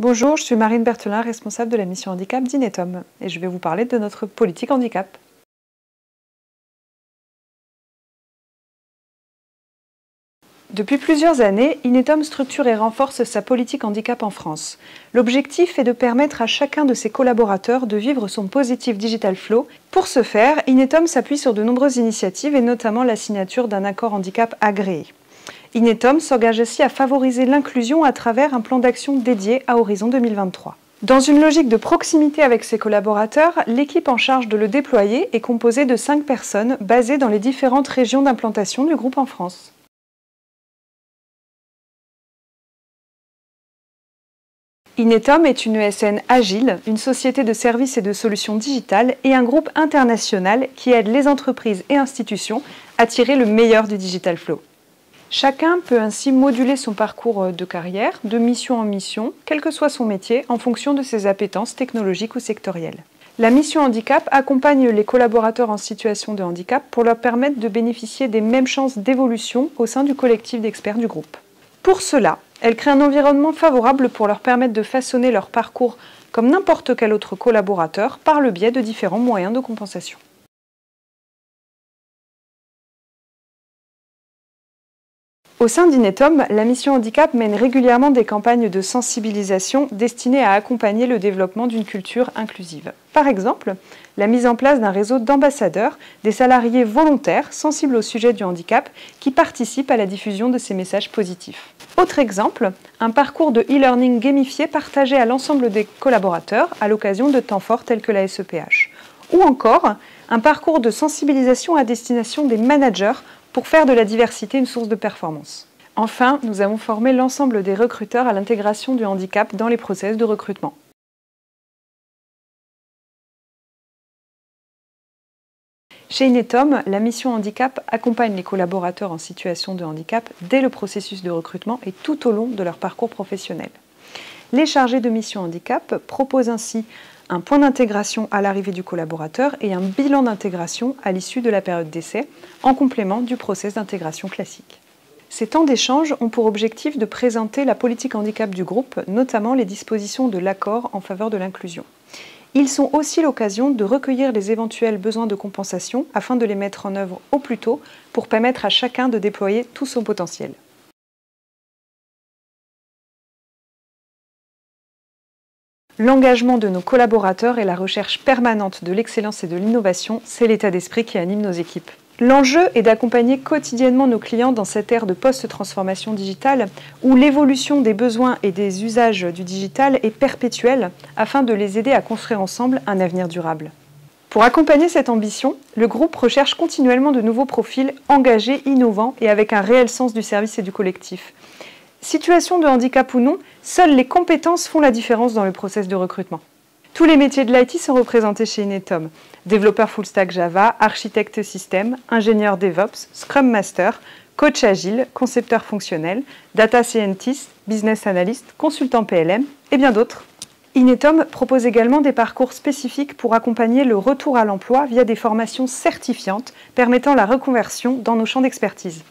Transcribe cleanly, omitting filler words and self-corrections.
Bonjour, je suis Marine Berthelin, responsable de la mission handicap d'Inetom et je vais vous parler de notre politique handicap. Depuis plusieurs années, Inetom structure et renforce sa politique handicap en France. L'objectif est de permettre à chacun de ses collaborateurs de vivre son Positive Digital Flow. Pour ce faire, Inetom s'appuie sur de nombreuses initiatives et notamment la signature d'un accord handicap agréé. Inetom s'engage aussi à favoriser l'inclusion à travers un plan d'action dédié à Horizon 2023. Dans une logique de proximité avec ses collaborateurs, l'équipe en charge de le déployer est composée de 5 personnes basées dans les différentes régions d'implantation du groupe en France. Inetom est une ESN agile, une société de services et de solutions digitales et un groupe international qui aide les entreprises et institutions à tirer le meilleur du Digital Flow. Chacun peut ainsi moduler son parcours de carrière, de mission en mission, quel que soit son métier, en fonction de ses appétences technologiques ou sectorielles. La mission handicap accompagne les collaborateurs en situation de handicap pour leur permettre de bénéficier des mêmes chances d'évolution au sein du collectif d'experts du groupe. Pour cela, elle crée un environnement favorable pour leur permettre de façonner leur parcours comme n'importe quel autre collaborateur par le biais de différents moyens de compensation. Au sein d'Inetom, la mission handicap mène régulièrement des campagnes de sensibilisation destinées à accompagner le développement d'une culture inclusive. Par exemple, la mise en place d'un réseau d'ambassadeurs, des salariés volontaires sensibles au sujet du handicap qui participent à la diffusion de ces messages positifs. Autre exemple, un parcours de e-learning gamifié partagé à l'ensemble des collaborateurs à l'occasion de temps forts tels que la SEPH. Ou encore, un parcours de sensibilisation à destination des managers pour faire de la diversité une source de performance. Enfin, nous avons formé l'ensemble des recruteurs à l'intégration du handicap dans les process de recrutement. Chez Inetom, la mission handicap accompagne les collaborateurs en situation de handicap dès le processus de recrutement et tout au long de leur parcours professionnel. Les chargés de mission handicap proposent ainsi un point d'intégration à l'arrivée du collaborateur et un bilan d'intégration à l'issue de la période d'essai, en complément du process d'intégration classique. Ces temps d'échange ont pour objectif de présenter la politique handicap du groupe, notamment les dispositions de l'accord en faveur de l'inclusion. Ils sont aussi l'occasion de recueillir les éventuels besoins de compensation afin de les mettre en œuvre au plus tôt pour permettre à chacun de déployer tout son potentiel. L'engagement de nos collaborateurs et la recherche permanente de l'excellence et de l'innovation, c'est l'état d'esprit qui anime nos équipes. L'enjeu est d'accompagner quotidiennement nos clients dans cette ère de post-transformation digitale où l'évolution des besoins et des usages du digital est perpétuelle afin de les aider à construire ensemble un avenir durable. Pour accompagner cette ambition, le groupe recherche continuellement de nouveaux profils engagés, innovants et avec un réel sens du service et du collectif. Situation de handicap ou non, seules les compétences font la différence dans le process de recrutement. Tous les métiers de l'IT sont représentés chez Inetom. Développeur full stack Java, architecte système, ingénieur DevOps, Scrum Master, coach agile, concepteur fonctionnel, data scientist, business analyst, consultant PLM et bien d'autres. Inetom propose également des parcours spécifiques pour accompagner le retour à l'emploi via des formations certifiantes permettant la reconversion dans nos champs d'expertise.